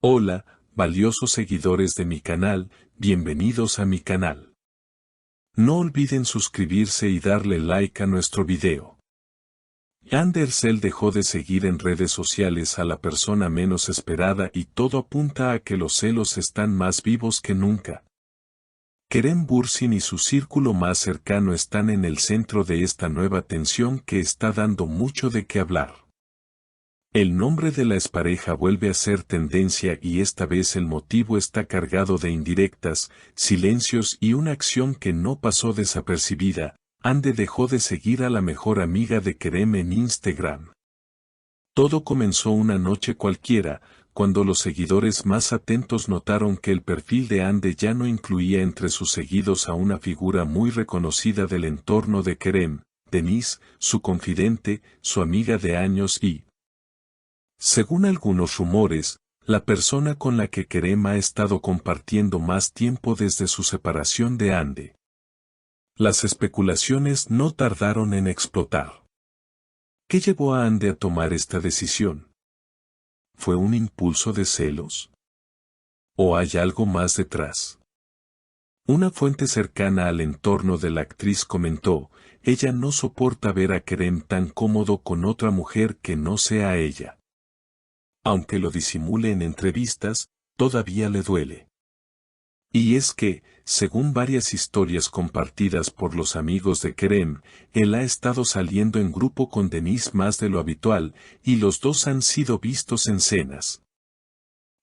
Hola, valiosos seguidores de mi canal, bienvenidos a mi canal. No olviden suscribirse y darle like a nuestro video. Andersel dejó de seguir en redes sociales a la persona menos esperada y todo apunta a que los celos están más vivos que nunca. Kerem Bürsin y su círculo más cercano están en el centro de esta nueva tensión que está dando mucho de qué hablar. El nombre de la expareja vuelve a ser tendencia y esta vez el motivo está cargado de indirectas, silencios y una acción que no pasó desapercibida. Hande dejó de seguir a la mejor amiga de Kerem en Instagram. Todo comenzó una noche cualquiera, cuando los seguidores más atentos notaron que el perfil de Hande ya no incluía entre sus seguidos a una figura muy reconocida del entorno de Kerem, Denise, su confidente, su amiga de años y, según algunos rumores, la persona con la que Kerem ha estado compartiendo más tiempo desde su separación de Hande. Las especulaciones no tardaron en explotar. ¿Qué llevó a Hande a tomar esta decisión? ¿Fue un impulso de celos? ¿O hay algo más detrás? Una fuente cercana al entorno de la actriz comentó, ella no soporta ver a Kerem tan cómodo con otra mujer que no sea ella. Aunque lo disimule en entrevistas, todavía le duele. Y es que, según varias historias compartidas por los amigos de Kerem, él ha estado saliendo en grupo con Denise más de lo habitual, y los dos han sido vistos en cenas,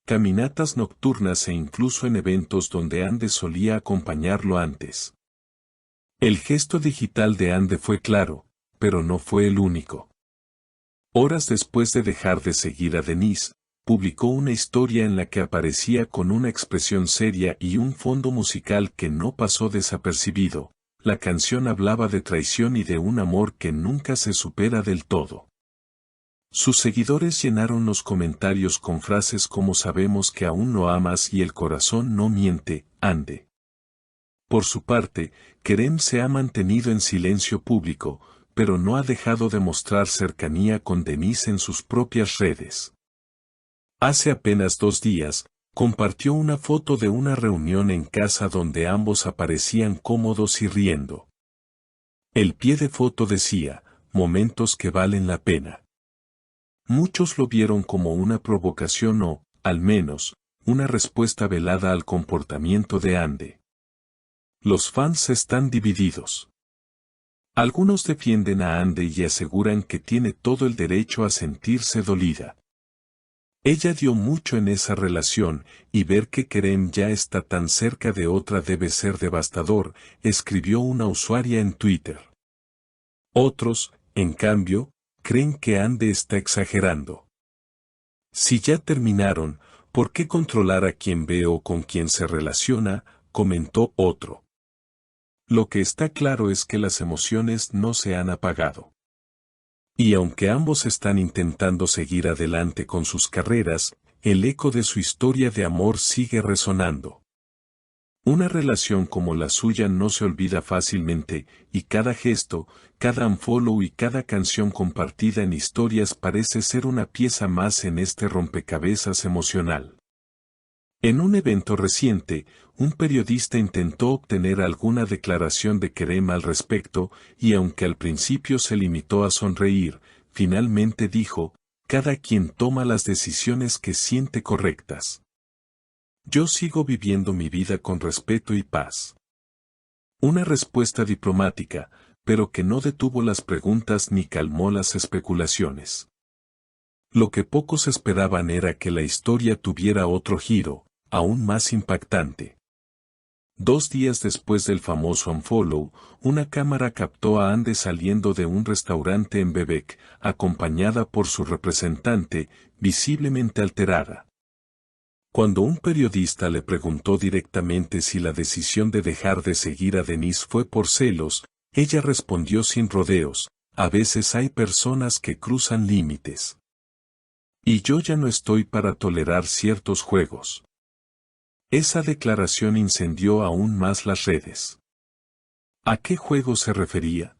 caminatas nocturnas e incluso en eventos donde Hande solía acompañarlo antes. El gesto digital de Hande fue claro, pero no fue el único. Horas después de dejar de seguir a Denise, publicó una historia en la que aparecía con una expresión seria y un fondo musical que no pasó desapercibido. La canción hablaba de traición y de un amor que nunca se supera del todo. Sus seguidores llenaron los comentarios con frases como sabemos que aún lo amas y el corazón no miente, Hande. Por su parte, Kerem se ha mantenido en silencio público, pero no ha dejado de mostrar cercanía con Denise en sus propias redes. Hace apenas 2 días, compartió una foto de una reunión en casa donde ambos aparecían cómodos y riendo. El pie de foto decía, momentos que valen la pena. Muchos lo vieron como una provocación o, al menos, una respuesta velada al comportamiento de Hande. Los fans están divididos. Algunos defienden a Hande y aseguran que tiene todo el derecho a sentirse dolida. Ella dio mucho en esa relación, y ver que Kerem ya está tan cerca de otra debe ser devastador, escribió una usuaria en Twitter. Otros, en cambio, creen que Hande está exagerando. Si ya terminaron, ¿por qué controlar a quien ve o con quien se relaciona?, comentó otro. Lo que está claro es que las emociones no se han apagado. Y aunque ambos están intentando seguir adelante con sus carreras, el eco de su historia de amor sigue resonando. Una relación como la suya no se olvida fácilmente, y cada gesto, cada unfollow y cada canción compartida en historias parece ser una pieza más en este rompecabezas emocional. En un evento reciente, un periodista intentó obtener alguna declaración de Kerem al respecto, y aunque al principio se limitó a sonreír, finalmente dijo, cada quien toma las decisiones que siente correctas. Yo sigo viviendo mi vida con respeto y paz. Una respuesta diplomática, pero que no detuvo las preguntas ni calmó las especulaciones. Lo que pocos esperaban era que la historia tuviera otro giro, aún más impactante. 2 días después del famoso unfollow, una cámara captó a Hande saliendo de un restaurante en Bebek, acompañada por su representante, visiblemente alterada. Cuando un periodista le preguntó directamente si la decisión de dejar de seguir a Denise fue por celos, ella respondió sin rodeos, a veces hay personas que cruzan límites. Y yo ya no estoy para tolerar ciertos juegos. Esa declaración incendió aún más las redes. ¿A qué juego se refería?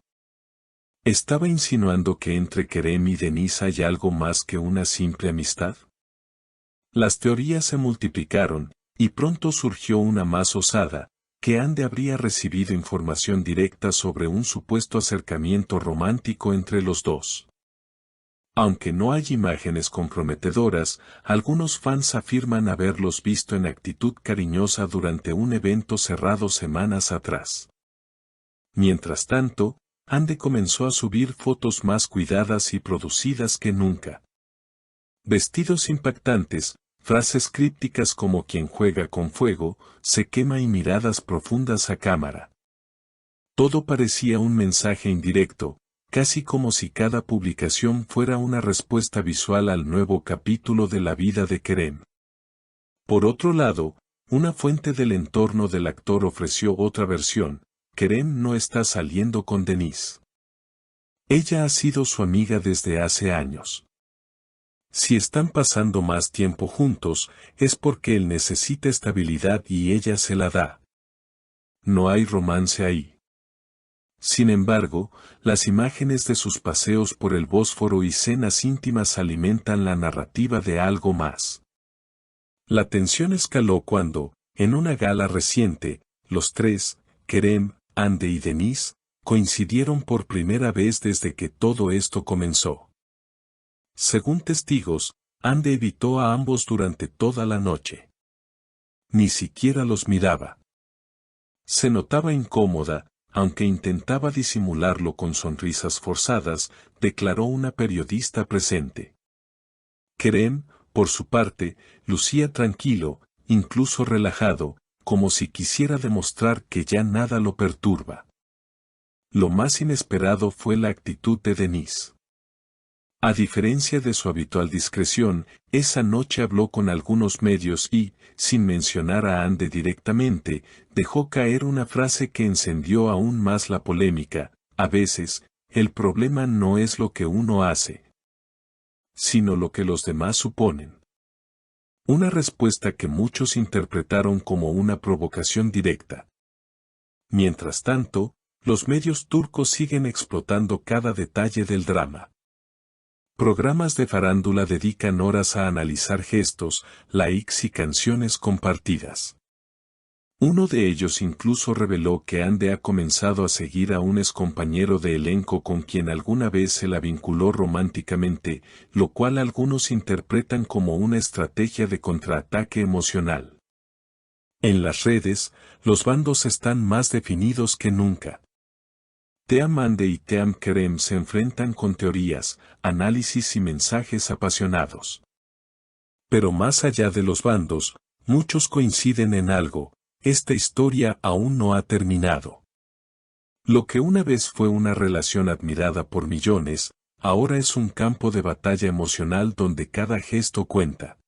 ¿Estaba insinuando que entre Kerem y Denise hay algo más que una simple amistad? Las teorías se multiplicaron, y pronto surgió una más osada, que Ande habría recibido información directa sobre un supuesto acercamiento romántico entre los dos. Aunque no hay imágenes comprometedoras, algunos fans afirman haberlos visto en actitud cariñosa durante un evento cerrado semanas atrás. Mientras tanto, Ande comenzó a subir fotos más cuidadas y producidas que nunca. Vestidos impactantes, frases crípticas como quien juega con fuego, se quema y miradas profundas a cámara. Todo parecía un mensaje indirecto, casi como si cada publicación fuera una respuesta visual al nuevo capítulo de la vida de Kerem. Por otro lado, una fuente del entorno del actor ofreció otra versión: Kerem no está saliendo con Denise. Ella ha sido su amiga desde hace años. Si están pasando más tiempo juntos, es porque él necesita estabilidad y ella se la da. No hay romance ahí. Sin embargo, las imágenes de sus paseos por el Bósforo y cenas íntimas alimentan la narrativa de algo más. La tensión escaló cuando, en una gala reciente, los tres, Kerem, Ande y Denise, coincidieron por primera vez desde que todo esto comenzó. Según testigos, Ande evitó a ambos durante toda la noche. Ni siquiera los miraba. Se notaba incómoda, aunque intentaba disimularlo con sonrisas forzadas, declaró una periodista presente. Kerem, por su parte, lucía tranquilo, incluso relajado, como si quisiera demostrar que ya nada lo perturba. Lo más inesperado fue la actitud de Denise. A diferencia de su habitual discreción, esa noche habló con algunos medios y, sin mencionar a Ande directamente, dejó caer una frase que encendió aún más la polémica: a veces, el problema no es lo que uno hace, sino lo que los demás suponen. Una respuesta que muchos interpretaron como una provocación directa. Mientras tanto, los medios turcos siguen explotando cada detalle del drama. Programas de farándula dedican horas a analizar gestos, likes y canciones compartidas. Uno de ellos incluso reveló que Ande ha comenzado a seguir a un excompañero de elenco con quien alguna vez se la vinculó románticamente, lo cual algunos interpretan como una estrategia de contraataque emocional. En las redes, los bandos están más definidos que nunca. Team Ande y Team Kerem se enfrentan con teorías, análisis y mensajes apasionados. Pero más allá de los bandos, muchos coinciden en algo: esta historia aún no ha terminado. Lo que una vez fue una relación admirada por millones, ahora es un campo de batalla emocional donde cada gesto cuenta.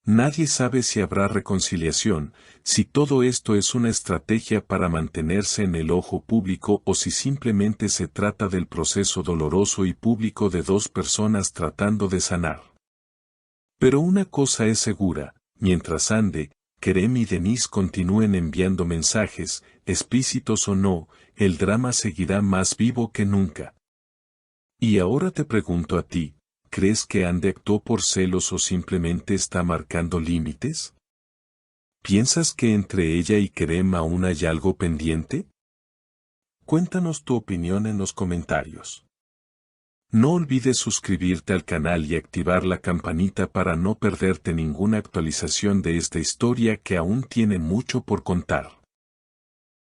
Nadie sabe si habrá reconciliación, si todo esto es una estrategia para mantenerse en el ojo público o si simplemente se trata del proceso doloroso y público de dos personas tratando de sanar. Pero una cosa es segura: mientras Ande, Kerem y Denise continúen enviando mensajes, explícitos o no, el drama seguirá más vivo que nunca. Y ahora te pregunto a ti: ¿crees que Ande actuó por celos o simplemente está marcando límites? ¿Piensas que entre ella y Kerem aún hay algo pendiente? Cuéntanos tu opinión en los comentarios. No olvides suscribirte al canal y activar la campanita para no perderte ninguna actualización de esta historia que aún tiene mucho por contar.